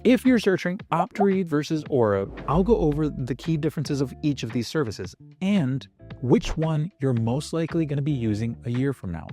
If you're searching Optery versus Aura, I'll go over the key differences of each of these services and which one you're most likely going to be using a year from now.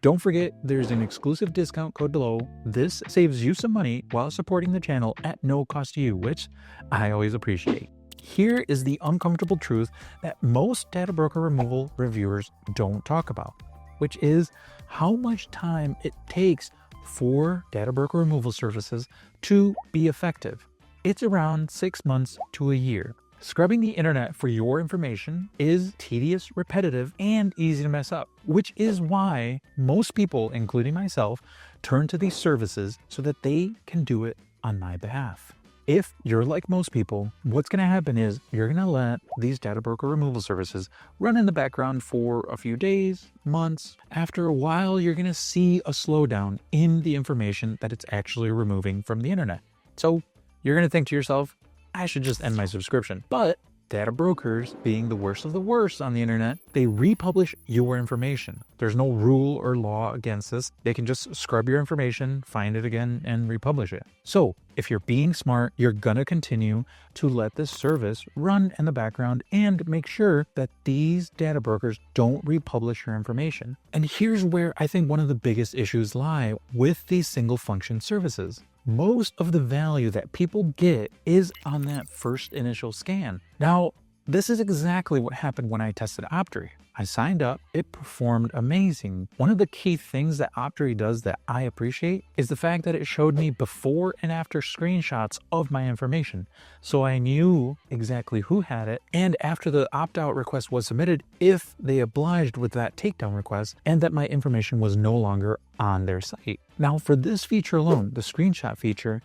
Don't forget, there's an exclusive discount code below. This saves you some money while supporting the channel at no cost to you, which I always appreciate. Here is the uncomfortable truth that most data broker removal reviewers don't talk about, which is how much time it takes for data broker removal services to be effective. It's around 6 months to a year. Scrubbing the internet for your information is tedious, repetitive, and easy to mess up, which is why most people, including myself, turn to these services so that they can do it on my behalf. If you're like most people, what's going to happen is you're going to let these data broker removal services run in the background for a few days, months. After a while, you're going to see a slowdown in the information that it's actually removing from the internet. So you're going to think to yourself, I should just end my subscription. But data brokers, being the worst of the worst on the internet, they republish your information. There's no rule or law against this. They can just scrub your information, find it again, and republish it. So if you're being smart, you're gonna continue to let this service run in the background and make sure that these data brokers don't republish your information. And here's where I think one of the biggest issues lie with these single function services. Most of the value that people get is on that first initial scan. Now, this is exactly what happened when I tested Optery. I signed up, it performed amazing. One of the key things that Optery does that I appreciate is the fact that it showed me before and after screenshots of my information. So I knew exactly who had it, and after the opt-out request was submitted, if they obliged with that takedown request, and that my information was no longer on their site. Now for this feature alone, the screenshot feature,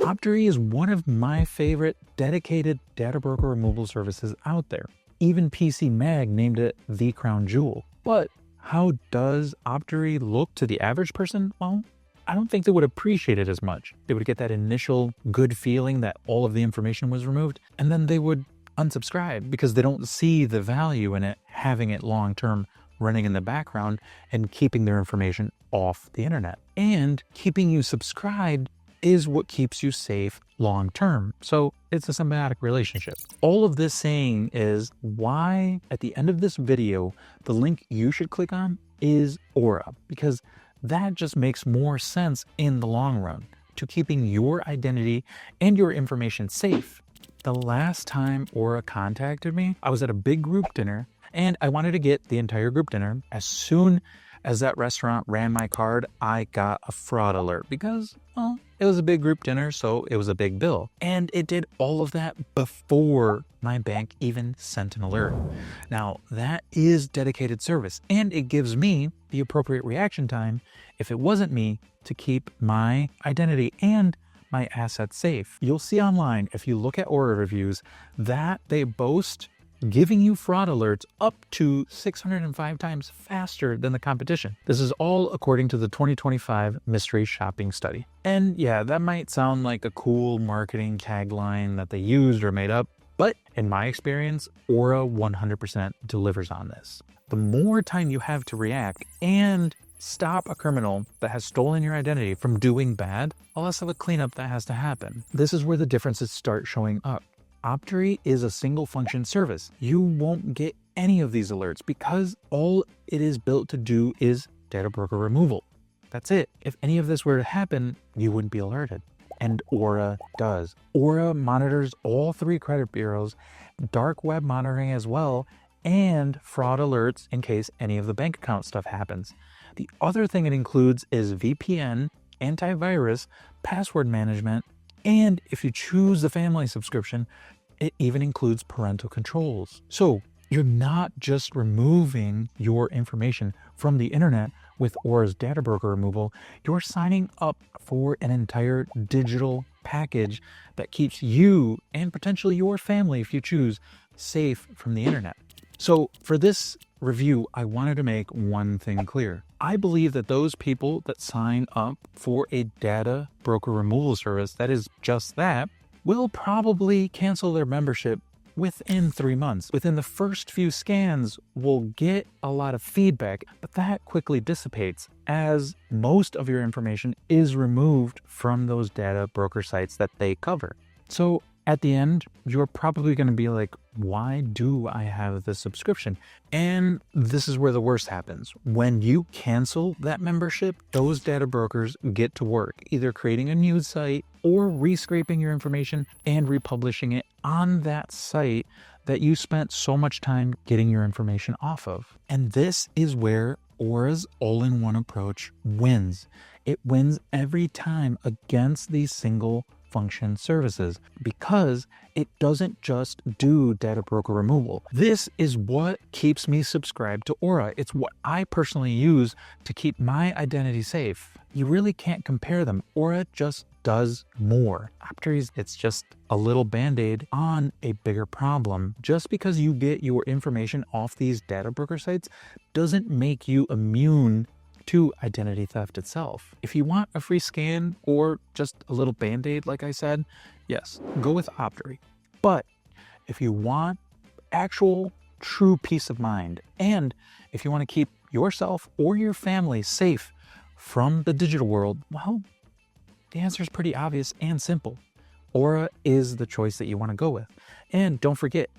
Optery is one of my favorite dedicated data broker removal services out there. Even PCMag named it the crown jewel. But how does Optery look to the average person? Well, I don't think they would appreciate it as much. They would get that initial good feeling that all of the information was removed, and then they would unsubscribe because they don't see the value in it, having it long-term running in the background and keeping their information off the internet. And keeping you subscribed is what keeps you safe long term. So it's a symbiotic relationship. All of this saying is why at the end of this video, the link you should click on is Aura, because that just makes more sense in the long run to keeping your identity and your information safe. The last time Aura contacted me, I was at a big group dinner and I wanted to get the entire group dinner. As soon as that restaurant ran my card, I got a fraud alert because, well, it was a big group dinner, so it was a big bill. And it did all of that before my bank even sent an alert. Now, that is dedicated service, and it gives me the appropriate reaction time, if it wasn't me, to keep my identity and my assets safe. You'll see online, if you look at Aura reviews, that they boast giving you fraud alerts up to 605 times faster than the competition. This is all according to the 2025 mystery shopping study. And yeah, that might sound like a cool marketing tagline that they used or made up, but in my experience, Aura 100% delivers on this. The more time you have to react and stop a criminal that has stolen your identity from doing bad, the less of a cleanup that has to happen. This is where the differences start showing up. Optery is a single function service. You won't get any of these alerts because all it is built to do is data broker removal. That's it. If any of this were to happen, you wouldn't be alerted. And Aura does. Aura monitors all 3 credit bureaus, dark web monitoring as well, and fraud alerts in case any of the bank account stuff happens. The other thing it includes is VPN, antivirus, password management, and if you choose the family subscription, it even includes parental controls. So you're not just removing your information from the internet with Aura's data broker removal, you're signing up for an entire digital package that keeps you and potentially your family, if you choose, safe from the internet. So for this review, I wanted to make one thing clear. I believe that those people that sign up for a data broker removal service that is just that will probably cancel their membership within 3 months. Within the first few scans, we'll get a lot of feedback, but that quickly dissipates as most of your information is removed from those data broker sites that they cover. So at the end, you're probably going to be like, why do I have this subscription? And this is where the worst happens. When you cancel that membership, those data brokers get to work, either creating a new site or rescraping your information and republishing it on that site that you spent so much time getting your information off of. And this is where Aura's all-in-one approach wins. It wins every time against these single function services because it doesn't just do data broker removal. This is what keeps me subscribed to Aura. It's what I personally use to keep my identity safe. You really can't compare them. Aura just does more. Optery, it's just a little band-aid on a bigger problem. Just because you get your information off these data broker sites doesn't make you immune to identity theft itself. If you want a free scan or just a little band-aid, like I said, yes, go with Optery. But if you want actual true peace of mind, and if you want to keep yourself or your family safe from the digital world, well, the answer is pretty obvious and simple. Aura is the choice that you want to go with. And don't forget,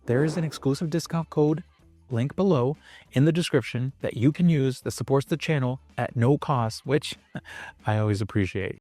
there is an exclusive discount code link below in the description that you can use that supports the channel at no cost, which I always appreciate.